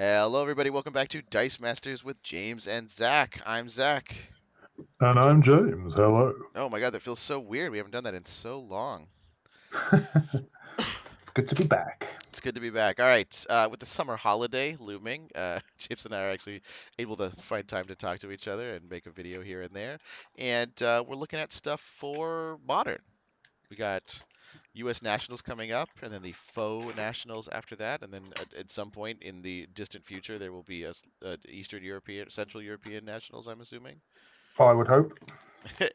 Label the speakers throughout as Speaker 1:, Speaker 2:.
Speaker 1: Hello, everybody. Welcome back to Dice Masters with James and Zach. I'm Zach.
Speaker 2: And I'm James. Hello.
Speaker 1: Oh my God, that feels so weird. We haven't done that in so long.
Speaker 2: It's good to be back.
Speaker 1: It's good to be back. All right, with the summer holiday looming, James and I are actually able to find time to talk to each other and make a video here and there. And we're looking at stuff for modern. We got U.S. nationals coming up, and then the faux nationals after that, and then at some point in the distant future, there will be a Eastern European, Central European nationals, I'm assuming.
Speaker 2: I would hope.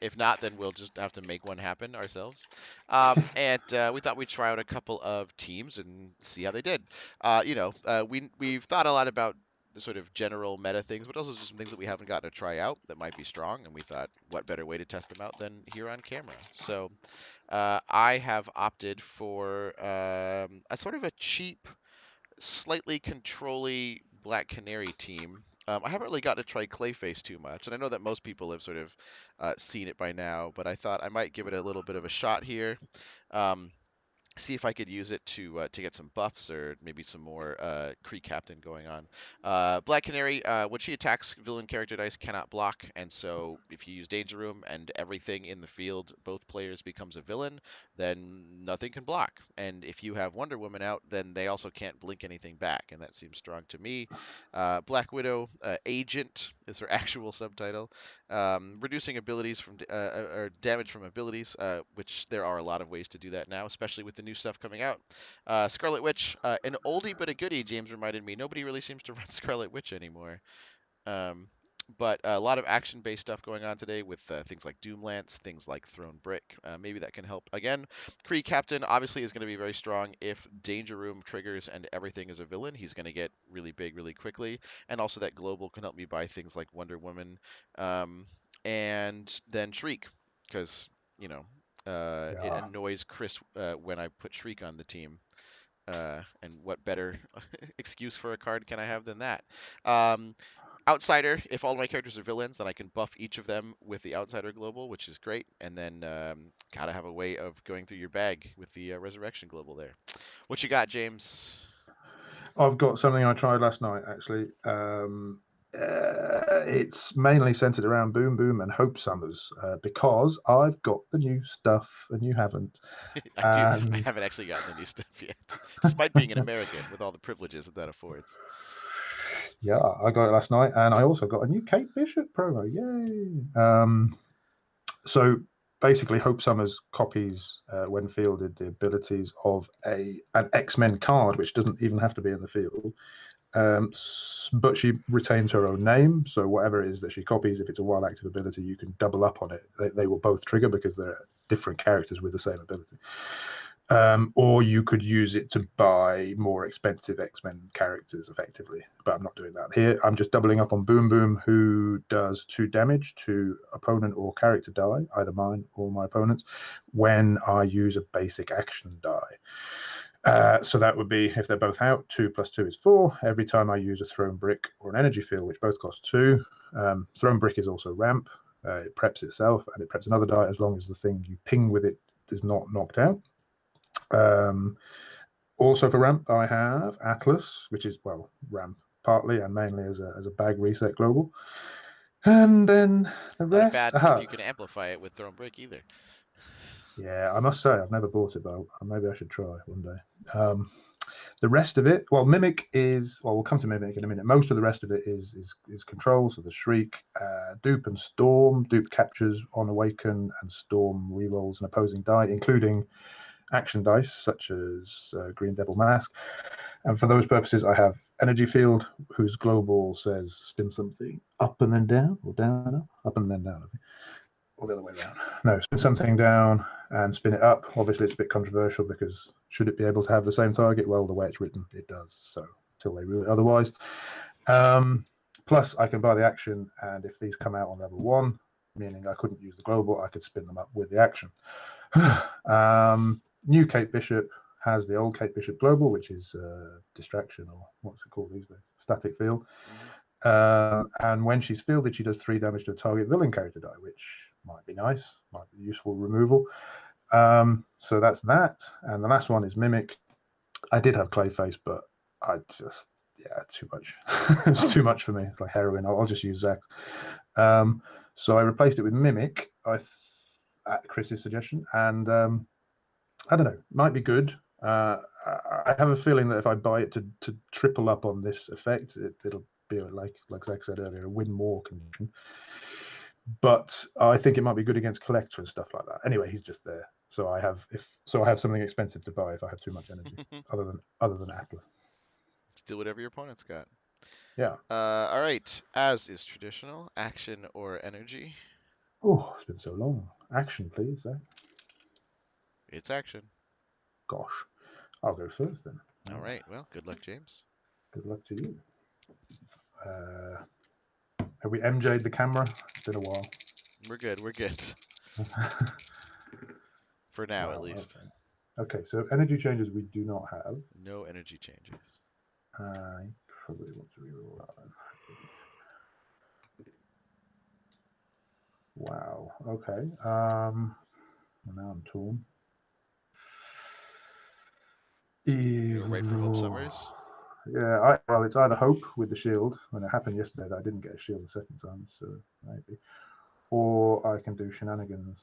Speaker 1: If not, then we'll just have to make one happen ourselves. And we thought we'd try out a couple of teams and see how they did. We've thought a lot about the sort of general meta things, but also just some things that we haven't gotten to try out that might be strong. And we thought, what better way to test them out than here on camera? So I have opted for a sort of a cheap, slightly controlly Black Canary team. I haven't really got to try Clayface too much, and I know that most people have sort of seen it by now, but I thought I might give it a little bit of a shot here. Um, See if I could use it to get some buffs or maybe some more Kree Captain going on. Black Canary, when she attacks, villain character dice cannot block, and so if you use Danger Room and everything in the field, both players becomes a villain, then nothing can block. And if you have Wonder Woman out, then they also can't blink anything back, and that seems strong to me. Black Widow, Agent is her actual subtitle. Reducing abilities from or damage from abilities, which there are a lot of ways to do that now, especially with the new stuff coming out. Scarlet Witch, an oldie but a goodie. James reminded me. Nobody really seems to run Scarlet Witch anymore. Um, but a lot of action-based stuff going on today with things like Doomlance, things like Thrown Brick. Maybe that can help. Again, Kree Captain obviously is going to be very strong if Danger Room triggers and everything is a villain. He's going to get really big really quickly. And also that Global can help me buy things like Wonder Woman. And then Shriek, because, you know, it
Speaker 2: Yeah.
Speaker 1: annoys Chris when I put Shriek on the team. And what better excuse for a card can I have than that? Um, Outsider, if all my characters are villains, then I can buff each of them with the Outsider Global, which is great. And then gotta have a way of going through your bag with the Resurrection Global there. What you got, James?
Speaker 2: I've got something I tried last night, actually. It's mainly centered around Boom Boom and Hope Summers because I've got the new stuff and you haven't.
Speaker 1: I do. I
Speaker 2: And
Speaker 1: haven't actually gotten the new stuff yet, despite being an American with all the privileges that that affords.
Speaker 2: yeah, I got it last night. And I also got a new Kate Bishop promo. Yay. So basically, Hope Summers copies, when fielded, the abilities of an X Men card, which doesn't even have to be in the field. But she retains her own name, so whatever it is that she copies, if it's a wild active ability, you can double up on it. They will both trigger because they're different characters with the same ability. Or you could use it to buy more expensive X-Men characters effectively, but I'm not doing that here. I'm just doubling up on Boom Boom, who does 2 damage to opponent or character die, either mine or my opponent's, when I use a basic action die. So that would be, if they're both out, 2 plus 2 is 4. Every time I use a thrown brick or an energy field, which both cost 2. Thrown brick is also ramp. It preps itself and it preps another die as long as the thing you ping with it is not knocked out. Um, Also for ramp, I have Atlas, which is, well, ramp partly and mainly as a bag reset global. And then the
Speaker 1: Not a
Speaker 2: rest.
Speaker 1: bad if
Speaker 2: Aha.
Speaker 1: you can amplify it with Thrown Brick either.
Speaker 2: Yeah, I must say, I've never bought it, but maybe I should try one day. The rest of it, well, Mimic is, well, we'll come to Mimic in a minute. Most of the rest of it is control, so the Shriek, Dupe and Storm. Dupe captures on Awaken, and Storm rerolls an opposing die, including action dice such as Green Devil Mask. And for those purposes, I have Energy Field, whose global says spin something up and then down, or down and up and then down, I think. Or the other way around. No, spin something down and spin it up. Obviously, it's a bit controversial because should it be able to have the same target? Well, the way it's written, it does. So, till they rule it otherwise. Plus, I can buy the action, and if these come out on level 1, meaning I couldn't use the global, I could spin them up with the action. New Kate Bishop has the old Kate Bishop Global, which is distraction, or what's it called these days? Static field.
Speaker 1: Hmm.
Speaker 2: And when she's fielded, she does 3 damage to a target villain character die, which might be nice, might be useful removal. So that's that. And the last one is Mimic. I did have Clayface, but I just, yeah, too much. It's too much for me. It's like heroin. I'll just use Zax. Um, so I replaced it with Mimic. At Chris's suggestion, and I don't know, might be good. I have a feeling that if I buy it to triple up on this effect, it'll be like Zach said earlier, a win more condition. But I think it might be good against collector and stuff like that. Anyway, he's just there, so I have something expensive to buy if I have too much energy, other than Atlas.
Speaker 1: Steal whatever your opponent's got.
Speaker 2: Yeah.
Speaker 1: All right. As is traditional, action or energy.
Speaker 2: Oh, it's been so long. Action, please, Zach.
Speaker 1: It's action.
Speaker 2: Gosh, I'll go first then.
Speaker 1: All right. Well, good luck, James.
Speaker 2: Good luck to you. Uh, have we MJ'd the camera? It's been a while.
Speaker 1: We're good. We're good. For now, at
Speaker 2: Wow.
Speaker 1: least.
Speaker 2: Okay. Okay. So energy changes we do not have.
Speaker 1: No energy changes.
Speaker 2: I probably want to reroll that then. Wow. Okay. Now I'm torn.
Speaker 1: You go right for Hope Summers.
Speaker 2: Yeah. Well, it's either hope with the shield. When it happened yesterday, that I didn't get a shield the second time, so maybe. Or I can do shenanigans.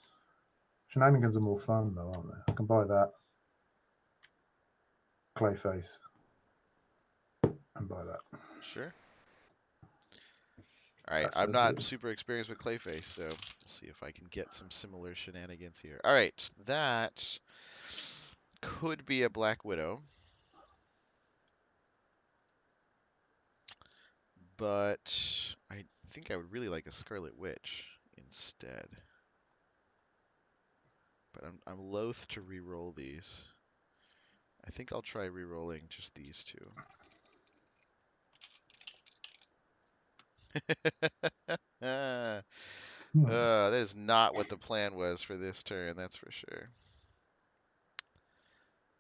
Speaker 2: Shenanigans are more fun though, aren't they? I can buy that Clayface and buy that.
Speaker 1: Sure. All right.
Speaker 2: That's
Speaker 1: I'm
Speaker 2: the
Speaker 1: not
Speaker 2: deal.
Speaker 1: super experienced with Clayface, so we'll see if I can get some similar shenanigans here. All right. That could be a Black Widow, but I think I would really like a Scarlet Witch instead. But I'm loath to re-roll these. I think I'll try re-rolling just these two.
Speaker 2: Hmm.
Speaker 1: That is not what the plan was for this turn, that's for sure.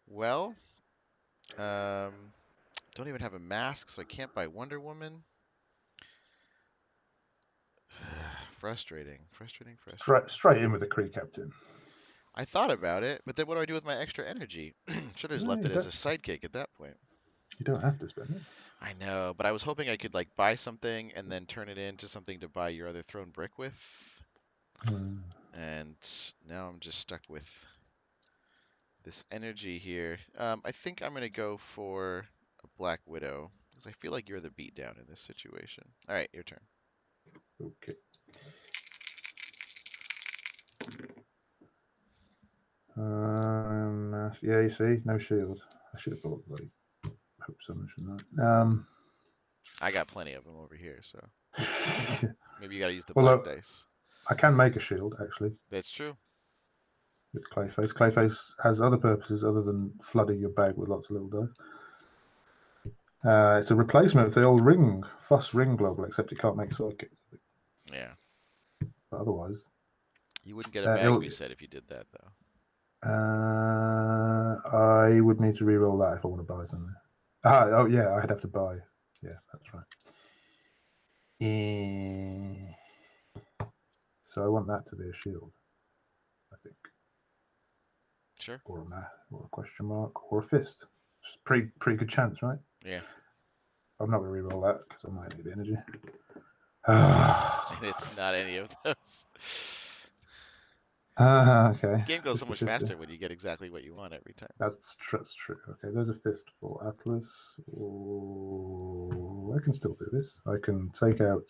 Speaker 1: Well, don't even have a mask, so I can't buy Wonder Woman. Frustrating, frustrating, frustrating.
Speaker 2: Straight in with the Kree captain.
Speaker 1: I thought about it, but then what do I do with my extra energy? Should have just
Speaker 2: No,
Speaker 1: left it as a sidekick at that point.
Speaker 2: you don't have to spend it.
Speaker 1: I know, but I was hoping I could like buy something and then turn it into something to buy your other throne brick with.
Speaker 2: Hmm.
Speaker 1: And now I'm just stuck with this energy here. I think I'm going to go for a Black Widow because I feel like you're the beatdown in this situation. All right, your turn.
Speaker 2: Okay. Yeah, you see, no shield. I should have bought like hope summon, shouldn't I?
Speaker 1: I got plenty of them over here, so maybe you got to use the
Speaker 2: well,
Speaker 1: black dice.
Speaker 2: I can make a shield actually
Speaker 1: That's true.
Speaker 2: with Clayface. Clayface has other purposes other than flooding your bag with lots of little dice. It's a replacement of the old Fuss Ring Global, except it can't make sidekicks.
Speaker 1: Yeah.
Speaker 2: But otherwise,
Speaker 1: You wouldn't get a bag
Speaker 2: it'll.
Speaker 1: reset if you did that, though.
Speaker 2: I would need to re-roll that if I want to buy something. Oh yeah, I'd have to buy. Yeah, that's right. So I want that to be a shield, I think,
Speaker 1: Sure.
Speaker 2: or or a question mark, or a fist. It's pretty good chance, right?
Speaker 1: Yeah.
Speaker 2: I'm not going to re-roll that because I might need the energy.
Speaker 1: And it's not any of those.
Speaker 2: Okay,
Speaker 1: Game goes so
Speaker 2: 50
Speaker 1: much
Speaker 2: 50.
Speaker 1: faster when you get exactly what you want every time.
Speaker 2: That's true. Okay, there's a fist for Atlas. Oh, I can still do this. I can take out.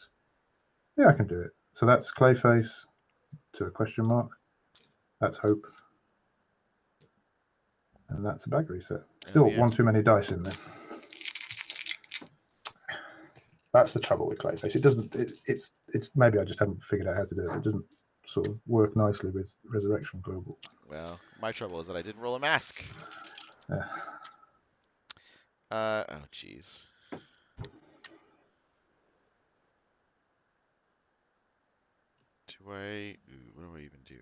Speaker 2: Yeah, I can do it. So that's Clayface to a question mark. That's Hope. And that's a bag reset.
Speaker 1: Oh,
Speaker 2: Still
Speaker 1: yeah.
Speaker 2: one too many dice in there. That's the trouble with Clayface. It doesn't. It's maybe I just haven't figured out how to do it. It doesn't sort of work nicely with Resurrection Global.
Speaker 1: Well, my trouble is that I didn't roll a mask.
Speaker 2: Yeah.
Speaker 1: Oh, jeez. What do I even do?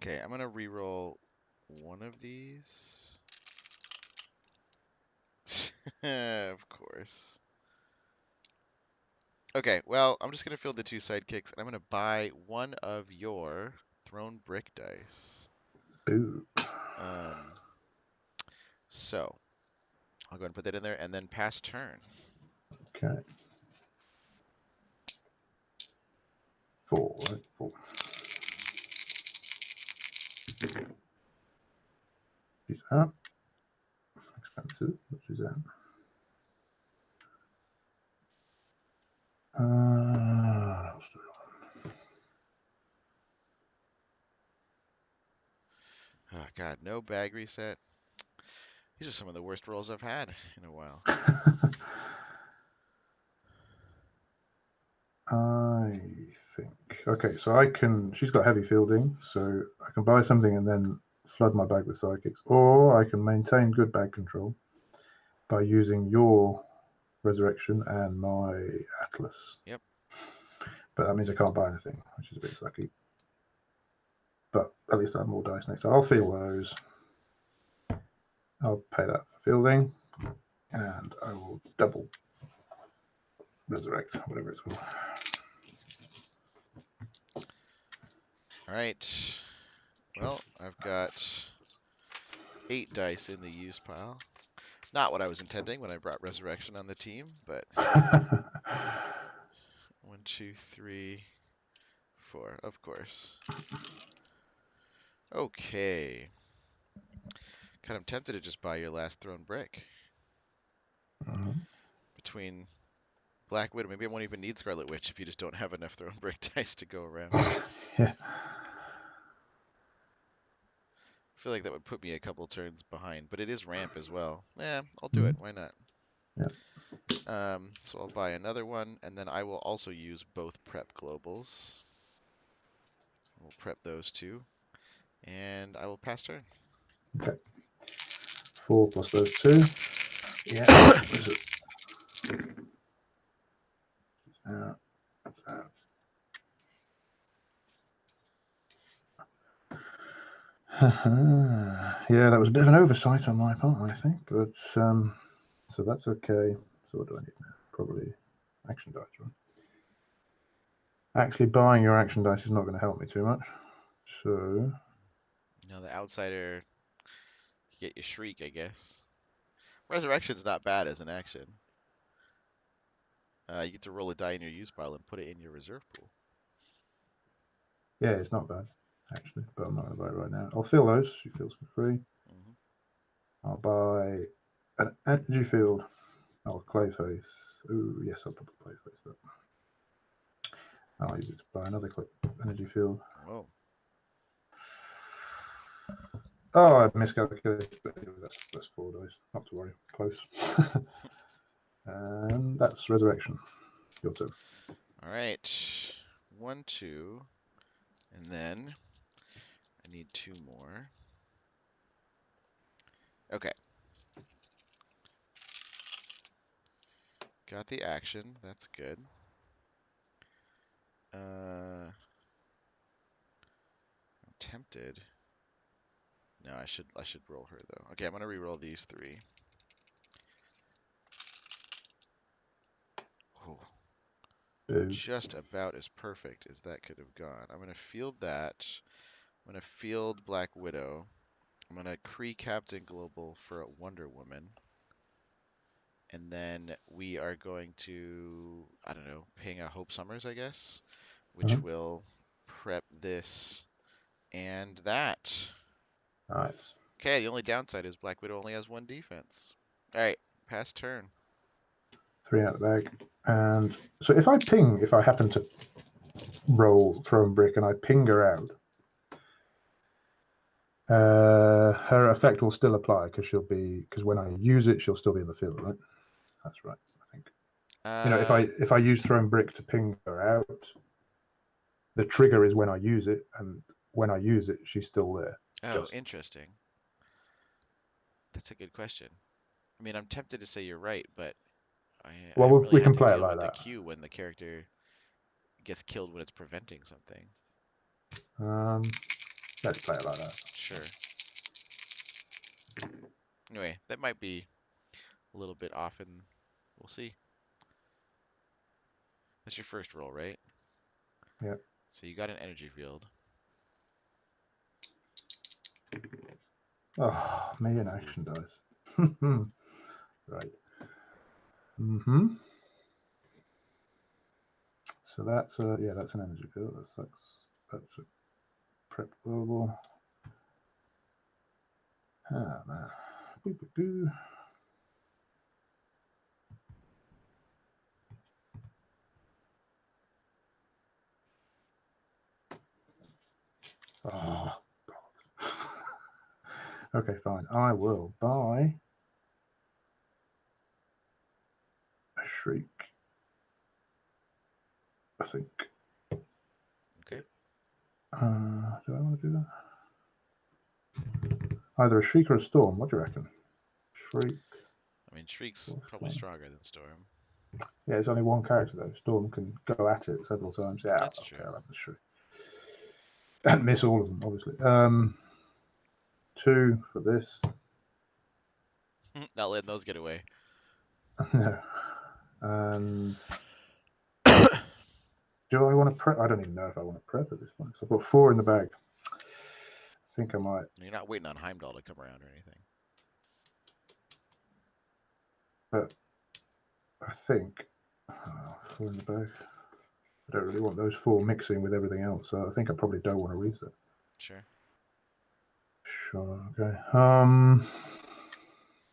Speaker 1: Okay, I'm gonna re-roll one of these. Of course. Okay, well, I'm just gonna fill the two sidekicks, and I'm gonna buy one of your thrown brick dice.
Speaker 2: Boo.
Speaker 1: Um, so I'll go ahead and put that in there, and then pass turn.
Speaker 2: Okay. 4, right? 4. Use that. Expensive. Which is that?
Speaker 1: Oh God, no bag reset. These are some of the worst rolls I've had in a while.
Speaker 2: I think. Okay, so I can. She's got heavy fielding, so I can buy something and then flood my bag with psychics, or I can maintain good bag control by using your resurrection and my atlas.
Speaker 1: Yep.
Speaker 2: But that means I can't buy anything, which is a bit sucky. But at least I have more dice next time. I'll feel those. I'll pay that for fielding, and I will double resurrect, whatever it's called.
Speaker 1: All right. Well, I've got 8 dice in the use pile. Not what I was intending when I brought resurrection on the team, but 1, 2, 3, 4. Of course. Okay. Kind of tempted to just buy your last thrown brick. Between Black Widow, maybe I won't even need Scarlet Witch if you just don't have enough thrown brick dice to go around.
Speaker 2: Yeah.
Speaker 1: I feel like that would put me a couple turns behind, but it is ramp as well. Yeah, I'll do it. Why not?
Speaker 2: Yeah.
Speaker 1: So I'll buy another one, and then I will also use both prep globals. We'll prep those two, and I will pass turn.
Speaker 2: Okay. 4 plus those 2. Yeah. Yeah, that was a bit of an oversight on my part, I think, but so that's okay. So what do I need now? Probably action dice, right? Actually, buying your action dice is not going to help me too much. So
Speaker 1: Now the outsider, you get your shriek, I guess. Resurrection's not bad as an action. You get to roll a die in your use pile and put it in your reserve pool.
Speaker 2: yeah, it's not bad actually, but I'm not going to buy it right now. I'll fill those. She fills for free.
Speaker 1: Hmm.
Speaker 2: I'll buy an energy field. Oh, Clayface. Ooh, yes, I'll probably Clayface that. I'll use it to buy another energy field.
Speaker 1: Whoa.
Speaker 2: Oh, I miscalculated. That's 4 dice. Not to worry. Close. And that's resurrection. Your turn.
Speaker 1: All right. 1, 2, and then I need 2 more. Okay. Got the action. That's good. I'm tempted. No, I should roll her though. Okay, I'm gonna re-roll these 3. Oh,
Speaker 2: Boo.
Speaker 1: just about as perfect as that could have gone. I'm gonna field that. I'm gonna field Black Widow. I'm gonna Kree Captain Global for a Wonder Woman. And then we are going to, I don't know, ping a Hope Summers, I guess, which
Speaker 2: Uh-huh.
Speaker 1: will prep this and that.
Speaker 2: Nice.
Speaker 1: Okay, the only downside is Black Widow only has 1 defense. All right, pass turn.
Speaker 2: 3 out of the bag. And so if I happen to roll thrown brick and I ping her out, her effect will still apply because when I use it, she'll still be in the field, right? That's right, I think.
Speaker 1: Uh,
Speaker 2: If I use thrown brick to ping her out, the trigger is when I use it, and when I use it, she's still there.
Speaker 1: oh,
Speaker 2: Just
Speaker 1: interesting. That's a good question. I mean, I'm tempted to say you're right, but I
Speaker 2: well,
Speaker 1: haven't really
Speaker 2: we
Speaker 1: had
Speaker 2: can
Speaker 1: to
Speaker 2: play it
Speaker 1: deal
Speaker 2: like
Speaker 1: with the
Speaker 2: that.
Speaker 1: queue when the character gets killed when it's preventing something.
Speaker 2: Um, let's play it like that.
Speaker 1: Sure. Anyway, that might be a little bit off, and we'll see. That's your first roll, right?
Speaker 2: Yeah.
Speaker 1: So you got an energy field.
Speaker 2: Oh, me in
Speaker 1: Ooh.
Speaker 2: action dice. Right. Mm-hmm. So that's yeah, that's an energy field. That sucks. That's a prep global. Ah man. Boo, boo, boo. Oh. Okay, fine. I will buy a shriek. I think.
Speaker 1: Okay.
Speaker 2: Do I want to do that? Either a shriek or a storm. What do you reckon? Shriek.
Speaker 1: I mean, Shriek's
Speaker 2: Force
Speaker 1: probably
Speaker 2: one.
Speaker 1: stronger than Storm.
Speaker 2: Yeah, it's only one character though. Storm can go at it several times. Yeah,
Speaker 1: That's
Speaker 2: okay,
Speaker 1: true.
Speaker 2: I'll have the shriek. And miss all of them, obviously. Two for this.
Speaker 1: Not letting those get away.
Speaker 2: No. And do I want to prep? I don't even know if I want to prep at this point. So I've got four in the bag. I think I might.
Speaker 1: You're not waiting on Heimdall to come around or anything.
Speaker 2: But I think four in the bag. I don't really want those four mixing with everything else. So I think I probably don't want to reset.
Speaker 1: Sure.
Speaker 2: Sure. Okay.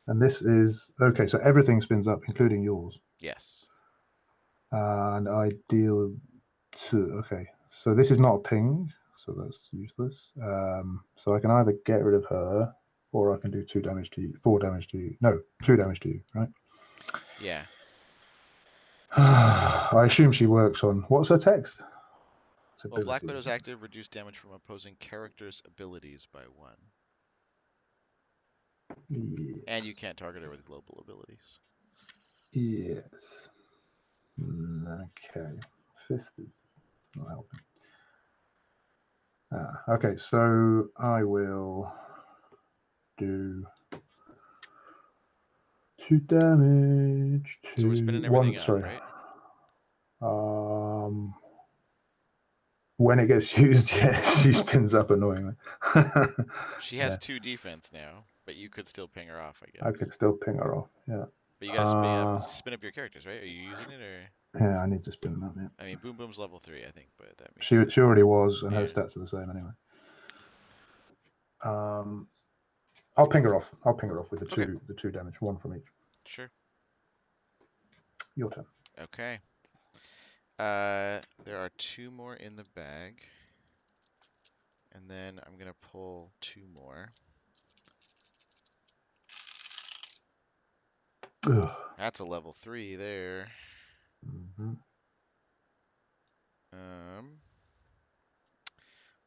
Speaker 2: And this is okay. So everything spins up, including yours.
Speaker 1: Yes.
Speaker 2: And I deal two. Okay. So this is not a ping. So that's useless. So I can either get rid of her, or I can do 2 damage to you, 4 damage to you. No, 2 damage to you. Right.
Speaker 1: Yeah.
Speaker 2: I assume she works on what's her text? It's
Speaker 1: Well, Black
Speaker 2: ability.
Speaker 1: Widow's active reduce damage from opposing characters' abilities by 1.
Speaker 2: Yeah.
Speaker 1: And you can't target her with global abilities.
Speaker 2: Yes. Okay. Fist is not helping. Okay, so I will do 2 damage
Speaker 1: So we're
Speaker 2: to
Speaker 1: spinning everything
Speaker 2: one.
Speaker 1: up,
Speaker 2: Sorry.
Speaker 1: right?
Speaker 2: Um, when it gets used, yeah, she spins up annoyingly.
Speaker 1: She has
Speaker 2: Yeah,
Speaker 1: 2 defense now, but you could still ping her off, I
Speaker 2: I could
Speaker 1: guess.
Speaker 2: still ping her off. Yeah.
Speaker 1: But you gotta
Speaker 2: Uh,
Speaker 1: spin up your characters, right? Are you using it or?
Speaker 2: yeah, I need to spin them up. Yeah.
Speaker 1: I mean, Boom Boom's level 3, I think, but that
Speaker 2: She
Speaker 1: means
Speaker 2: she already was, and her
Speaker 1: yeah,
Speaker 2: stats are the same anyway. Um, I'll ping her off. I'll ping her off with
Speaker 1: okay,
Speaker 2: the 2 damage, one from each.
Speaker 1: sure,
Speaker 2: Your turn.
Speaker 1: okay. There are 2 more in the bag, and then I'm gonna pull 2 more.
Speaker 2: Ugh.
Speaker 1: That's a level 3 there.
Speaker 2: Mm-hmm.
Speaker 1: Um,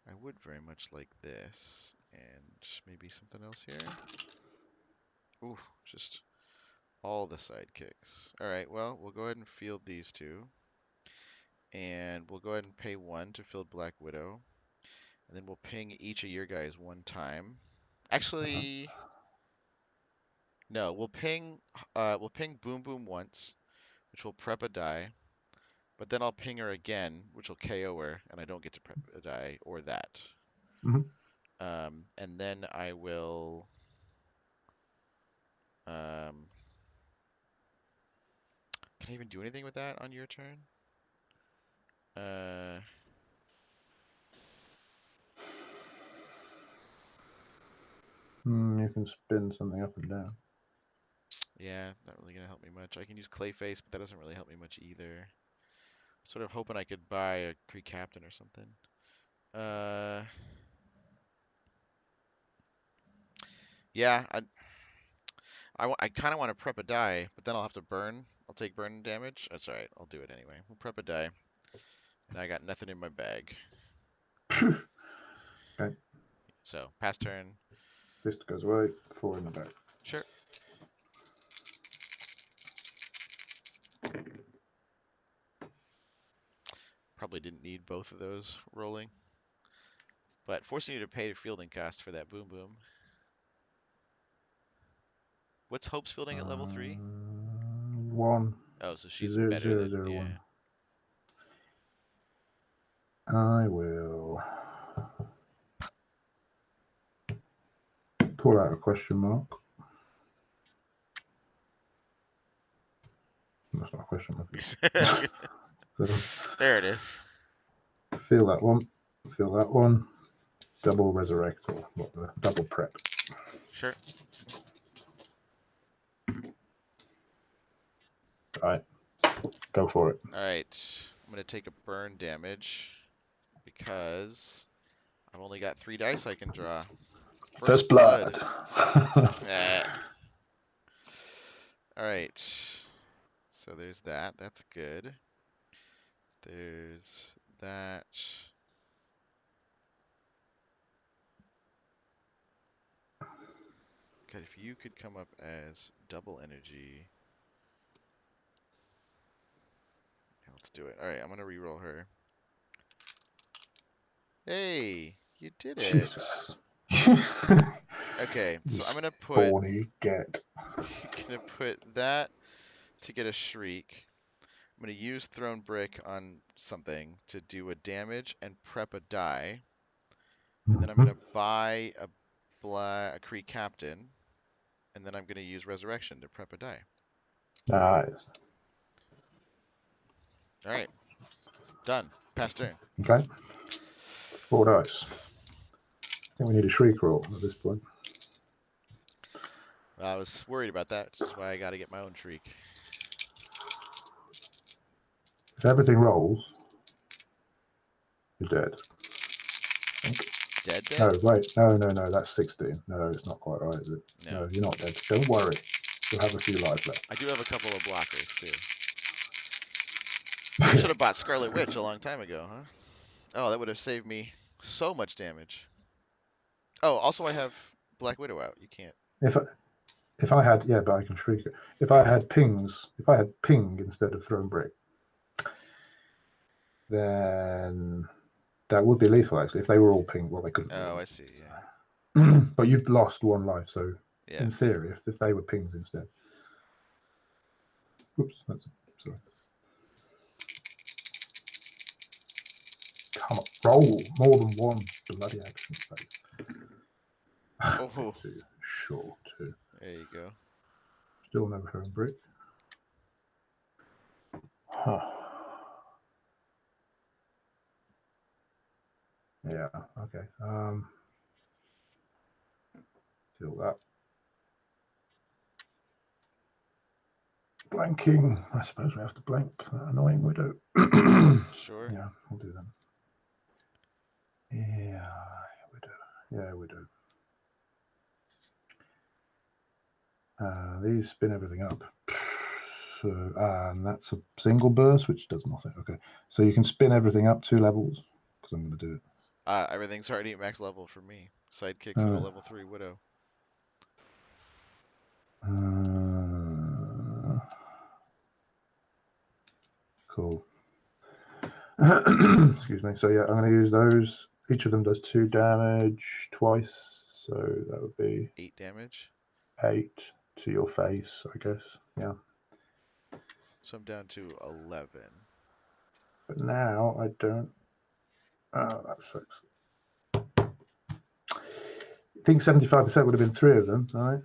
Speaker 1: I would very much like this, and maybe something else here. Ooh, just all the sidekicks. All right, well, we'll go ahead and field these 2, and we'll go ahead and pay 1 to field Black Widow, and then we'll ping each of your guys 1 time.
Speaker 2: Uh-huh.
Speaker 1: Actually, no, we'll ping Boom Boom once, which will prep a die, but then I'll ping her again, which will KO her, and I don't get to prep a die or that.
Speaker 2: Mm-hmm.
Speaker 1: And then I will um, can I even do anything with that on your turn? Uh,
Speaker 2: You can spin something up and down.
Speaker 1: yeah, not really gonna help me much. I can use Clayface, but that doesn't really help me much either. Sort of hoping I could buy a Kree Captain or something. Uh, yeah, I kind of want to prep a die, but then I'll have to burn. I'll take burn damage. That's all right. I'll do it anyway. We'll prep a die, and I got nothing in my bag.
Speaker 2: Okay.
Speaker 1: So pass turn.
Speaker 2: Fist goes away. Four in the back.
Speaker 1: Sure. Probably didn't need both of those rolling, but forcing you to pay fielding cost for that boom boom. What's Hope's fielding at level 3?
Speaker 2: 1.
Speaker 1: Oh, so
Speaker 2: She's
Speaker 1: she's
Speaker 2: zero
Speaker 1: better
Speaker 2: zero
Speaker 1: than,
Speaker 2: zero
Speaker 1: yeah.
Speaker 2: one. I will pull out a question mark. That's not a question mark. So
Speaker 1: There it is.
Speaker 2: feel that one. Feel that one. Double resurrect or what the double prep.
Speaker 1: Sure.
Speaker 2: Right. Go for it.
Speaker 1: All right. I'm gonna take a burn damage because I've only got 3 dice I can draw. First
Speaker 2: First blood.
Speaker 1: blood. Eh. All right. So there's that. That's good. There's that. God, if you could come up as double energy. Yeah, let's do it. All right, I'm gonna reroll her. Hey, you did it.
Speaker 2: Jesus.
Speaker 1: Okay,
Speaker 2: You
Speaker 1: so I'm
Speaker 2: spawny get.
Speaker 1: gonna put that to get a shriek. I'm gonna use thrown brick on something to do a damage and prep a die, and then I'm
Speaker 2: Mhm.
Speaker 1: gonna buy a Kree captain, and then I'm gonna use resurrection to prep a die.
Speaker 2: Nice.
Speaker 1: All right, done. Pass turn.
Speaker 2: Okay. 4 dice. I think we need a shriek roll at this point.
Speaker 1: I was worried about that, which is why I got to get my own shriek.
Speaker 2: If everything rolls, you're dead.
Speaker 1: Dead,
Speaker 2: No,
Speaker 1: dead?
Speaker 2: wait. No. That's 16. No, it's not quite right, is it?
Speaker 1: No.
Speaker 2: No, you're not dead. Don't worry. You'll have a few lives
Speaker 1: I
Speaker 2: left.
Speaker 1: do have a couple of blockers too. I should have bought Scarlet Witch a long time ago, huh? Oh, that would have saved me so much damage. Oh, also I have Black Widow out. You can't.
Speaker 2: if if I had, yeah, but I can shriek it. If
Speaker 1: Oh,
Speaker 2: I
Speaker 1: yeah.
Speaker 2: had pings, if I had ping instead of thrown brick, then that would be lethal actually. If they were all ping, well, they couldn't be
Speaker 1: Oh,
Speaker 2: all.
Speaker 1: I see. Yeah.
Speaker 2: But you've lost 1 life, so in
Speaker 1: Yes.
Speaker 2: theory, if they were pings instead. Oops, that's sorry. Come on, roll more than one bloody action space.
Speaker 1: Oh,
Speaker 2: Too short too.
Speaker 1: there you go.
Speaker 2: Still no thrown brick. Huh. Yeah. Okay. Feel that. Blanking. I suppose we have to blank that annoying widow.
Speaker 1: Sure.
Speaker 2: Yeah, we'll do that. Yeah, widow. Yeah, widow. These spin everything up. So, and that's a single burst, which does nothing. Okay, so you can spin everything up 2 levels because I'm going to do it.
Speaker 1: Everything's already at max level for me. Sidekicks at a
Speaker 2: Uh,
Speaker 1: level 3 Widow.
Speaker 2: cool. Excuse me. So yeah, I'm going to use those. Each of them does 2 damage twice, so that would be
Speaker 1: 8 damage.
Speaker 2: 8 to your face, I guess. Yeah.
Speaker 1: So I'm down to 11.
Speaker 2: But now I don't. Oh, that sucks. I think 75% would have been 3 of them, right?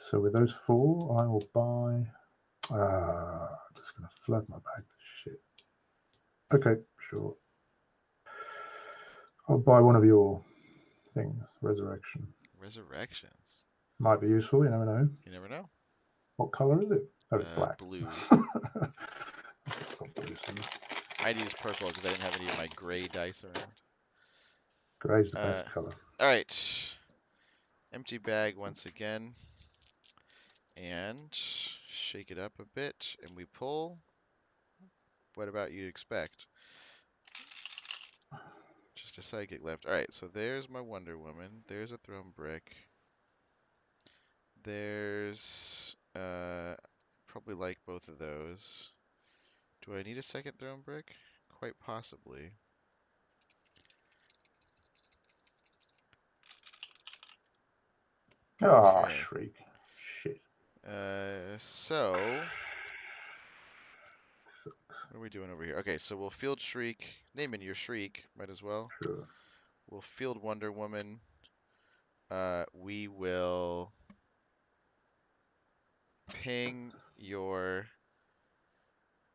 Speaker 2: So with those 4, I will buy. I'm just going to flood my bag. Shit. Okay, sure. I'll buy one of your things. Resurrection.
Speaker 1: Resurrections.
Speaker 2: Might be useful. You never know.
Speaker 1: You never know.
Speaker 2: What color is it? Oh, it's black.
Speaker 1: Blue. I had to use purple because I didn't have any of my gray dice around.
Speaker 2: Gray's the best color.
Speaker 1: All right. Empty bag once again. And shake it up a bit. And we pull. What about you'd expect? Just a psychic left. All right, so there's my Wonder Woman. There's a thrown brick. There's probably like both of those. Do I need a second thrown brick? Quite possibly.
Speaker 2: Ah,
Speaker 1: Okay.
Speaker 2: shriek. Shit.
Speaker 1: So what are we doing over here? Okay, so we'll field shriek. Name in your shriek, might as well.
Speaker 2: Sure.
Speaker 1: We'll field Wonder Woman. We will ping your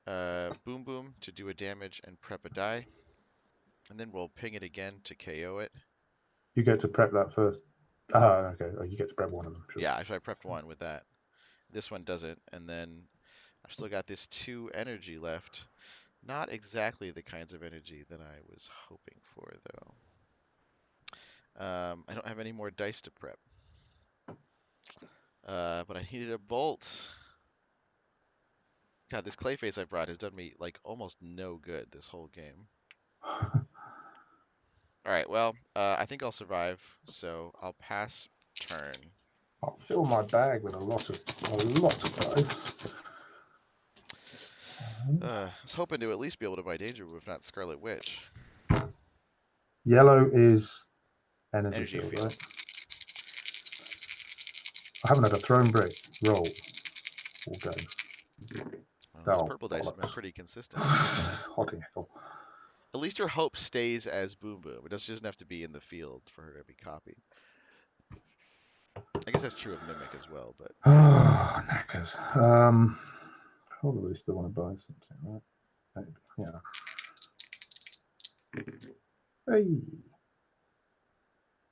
Speaker 1: Boom Boom to do a damage and prep a die. And then we'll ping it again to KO it.
Speaker 2: You get to prep that first. Ah, okay. Oh, you get to prep one of them. Sure.
Speaker 1: Yeah, I prepped one with that. This one doesn't. And then I've still got this 2 energy left. Not exactly the kinds of energy that I was hoping for, though. I don't have any more dice to prep. But I needed a bolt. God, this Clayface I brought has done me like almost no good this whole game. All right, well, I think I'll survive, so I'll pass turn.
Speaker 2: I'll fill my bag with a lot of dice.
Speaker 1: I was hoping to at least be able to buy Danger Move, if not Scarlet Witch.
Speaker 2: Yellow is energy
Speaker 1: Energy
Speaker 2: field,
Speaker 1: field.
Speaker 2: right? I haven't had a thrown brick roll all game.
Speaker 1: Well, these
Speaker 2: Oh,
Speaker 1: purple dice have been
Speaker 2: bollocks.
Speaker 1: pretty consistent.
Speaker 2: Hotting hell.
Speaker 1: At least your hope stays as Boom Boom. It doesn't have to be in the field for her to be copied. I guess that's true of Mimic as well, but
Speaker 2: Oh, knackers. Probably still want to buy something, right? Maybe, yeah. Hey,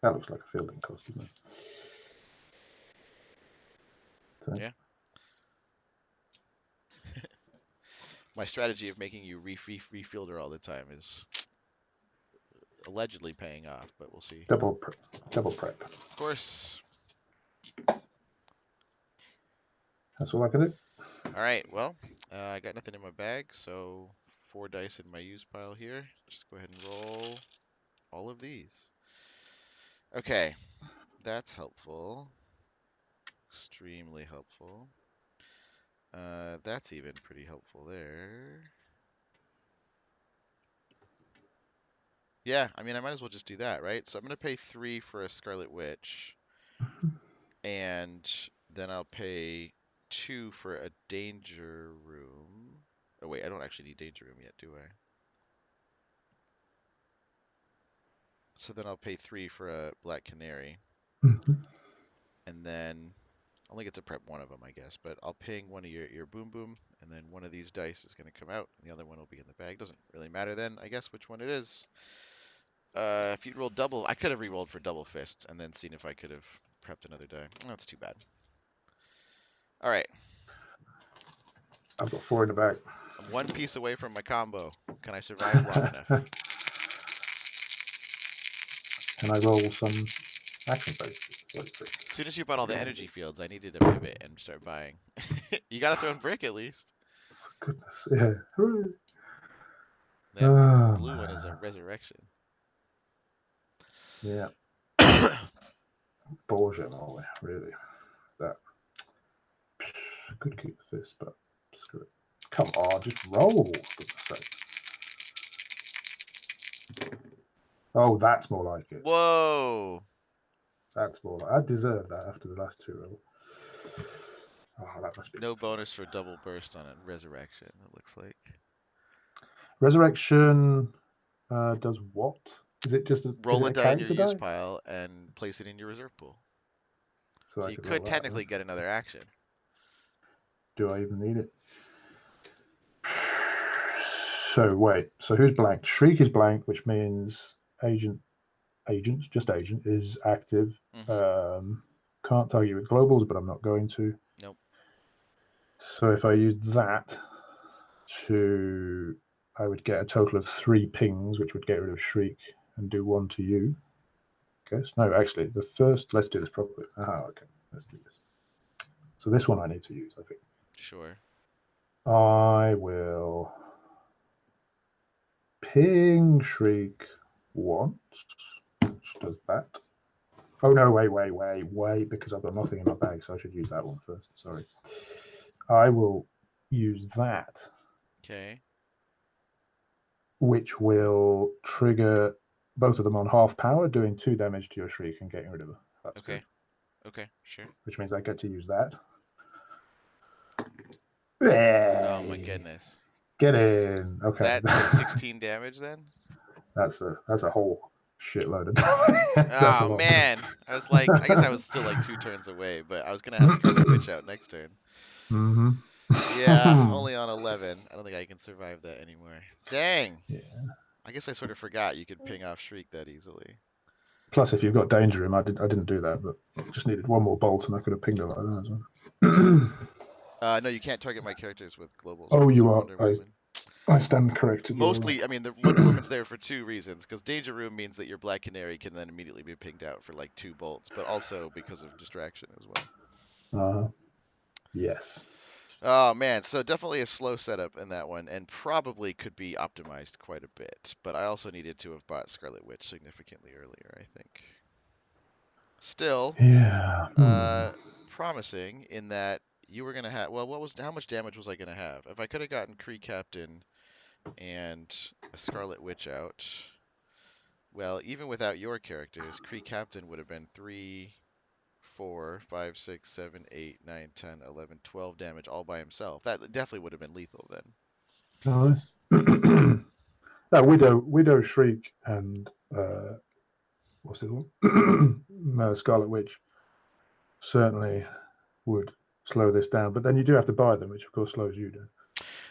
Speaker 2: that looks like a fielding cost, doesn't it? So,
Speaker 1: yeah. My strategy of making you refielder all the time is allegedly paying off, but we'll see.
Speaker 2: double prep.
Speaker 1: Of course.
Speaker 2: That's all I can do.
Speaker 1: All right, well, I got nothing in my bag, so 4 dice in my use pile here. Just go ahead and roll all of these. Okay, that's helpful. Extremely helpful. That's even pretty helpful there. Yeah, I mean, I might as well just do that, right? So I'm going to pay 3 for a Scarlet Witch, and then I'll pay 2 for a Danger Room. Oh, wait, I don't actually need Danger Room yet, do I? So then I'll pay 3 for a Black Canary, and then only get to prep one of them, I guess. But I'll ping one of your Boom Boom, and then one of these dice is going to come out, and the other one will be in the bag. Doesn't really matter then, I guess, which one it is. If you roll double, I could have re-rolled for double fists and then seen if I could have prepped another die. That's too bad. All right,
Speaker 2: I've got 4 in the bag.
Speaker 1: I'm one piece away from my combo. Can I survive long enough?
Speaker 2: Can I roll some action phase?
Speaker 1: As soon as you bought all the energy fields, I needed to pivot and start buying. You got to throw in brick at least.
Speaker 2: Goodness, yeah. Hooray.
Speaker 1: That
Speaker 2: Oh,
Speaker 1: blue one is a
Speaker 2: man.
Speaker 1: resurrection.
Speaker 2: Yeah. Borgia, really. That could keep the fist, but screw it. Come on, just roll, for goodness sake. Oh, that's more like it.
Speaker 1: Whoa!
Speaker 2: That's more like I deserve that after the last 2 rolls. Oh, that must be
Speaker 1: No
Speaker 2: good fun.
Speaker 1: bonus for double burst on a resurrection, it looks like.
Speaker 2: Resurrection does what? Is it just is
Speaker 1: Roll
Speaker 2: it
Speaker 1: a
Speaker 2: a
Speaker 1: die in your
Speaker 2: character
Speaker 1: use
Speaker 2: die?
Speaker 1: pile and place it in your reserve pool.
Speaker 2: So
Speaker 1: So
Speaker 2: I
Speaker 1: you
Speaker 2: could roll
Speaker 1: could
Speaker 2: that then.
Speaker 1: technically get another action.
Speaker 2: Do I even need it? So wait. So who's blank? Shriek is blank, which means just agent is active.
Speaker 1: Mm-hmm.
Speaker 2: Can't target with globals, but I'm not going to.
Speaker 1: Nope.
Speaker 2: So if I use that to, I would get a total of 3 pings, which would get rid of Shriek and do 1 to you. Guess no, actually, the first. Let's do this properly. Okay, let's do this. So this one I need to use, I think.
Speaker 1: Sure.
Speaker 2: I will ping Shriek once, which does that. Oh no, wait, because I've got nothing in my bag, so I should use that one first. Sorry. I will use that,
Speaker 1: Okay.
Speaker 2: which will trigger both of them on half power, doing 2 damage to your Shriek and getting rid of her. That's good.
Speaker 1: Okay. Okay. Sure.
Speaker 2: Which means I get to use that.
Speaker 1: Oh my
Speaker 2: Hey,
Speaker 1: goodness.
Speaker 2: get in. Okay.
Speaker 1: That did 16 damage then?
Speaker 2: That's a hole. shitload of damage. That's a
Speaker 1: Oh
Speaker 2: lot.
Speaker 1: man, I was like, I guess I was still like 2 turns away, but I was gonna have Scarlet Witch out next turn.
Speaker 2: Hmm.
Speaker 1: Yeah, only on 11. I don't think I can survive that anymore. Dang.
Speaker 2: Yeah.
Speaker 1: I guess I sort of forgot you could ping off Shriek that easily.
Speaker 2: Plus, if you've got danger room, I didn't do that, but just needed one more bolt, and I could have pinged it like that as well.
Speaker 1: No, you can't target my characters with globals
Speaker 2: Oh,
Speaker 1: because
Speaker 2: you
Speaker 1: of
Speaker 2: are.
Speaker 1: Wonder Woman.
Speaker 2: I stand corrected. You are
Speaker 1: Mostly, I mean, the Wonder Woman's there for two reasons. Because Danger Room means that your Black Canary can then immediately be pinged out for like 2 bolts, but also because of distraction as well.
Speaker 2: right. Yes.
Speaker 1: Oh man, so definitely a slow setup in that one, and probably could be optimized quite a bit. But I also needed to have bought Scarlet Witch significantly earlier, I think. Still,
Speaker 2: Yeah.
Speaker 1: uh, promising in that you were gonna have. Well, how much damage was I gonna have? If I could have gotten Kree Captain and a Scarlet Witch out, well, even without your characters, Kree Captain would have been 3, 4, 5, 6, 7, 8, 9, 10, 11, 12 damage all by himself. That definitely would have been lethal then.
Speaker 2: Nice. That Widow Shriek, and what's the other one? Scarlet Witch certainly would slow this down, but then you do have to buy them, which of course slows you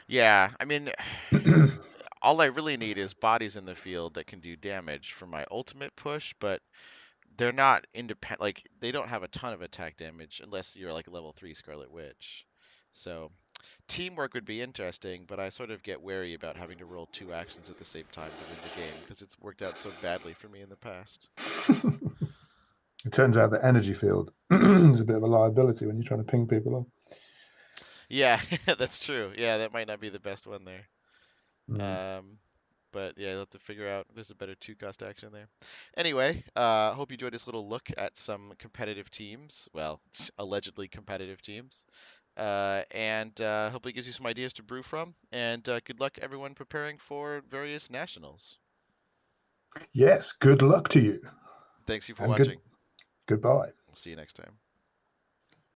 Speaker 1: Yeah, I mean,
Speaker 2: down.
Speaker 1: all I really need is bodies in the field that can do damage for my ultimate push, but they're not independent. Like, they don't have a ton of attack damage unless you're like a level 3 Scarlet Witch. So, teamwork would be interesting, but I sort of get wary about having to roll 2 actions at the same time to win the game because it's worked out so badly for me in the past.
Speaker 2: It turns out that energy field is a bit of a liability when you're trying to ping people off.
Speaker 1: Yeah, that's true. Yeah, that might not be the best one there.
Speaker 2: Mm.
Speaker 1: Um, but yeah, you'll have to figure out if there's a better 2 cost action there. Anyway, hope you enjoyed this little look at some competitive teams. Well, allegedly competitive teams. And hopefully it gives you some ideas to brew from. And good luck everyone preparing for various nationals.
Speaker 2: Yes, good luck to you,
Speaker 1: Thanks you for
Speaker 2: and
Speaker 1: watching.
Speaker 2: goodbye.
Speaker 1: See you next time.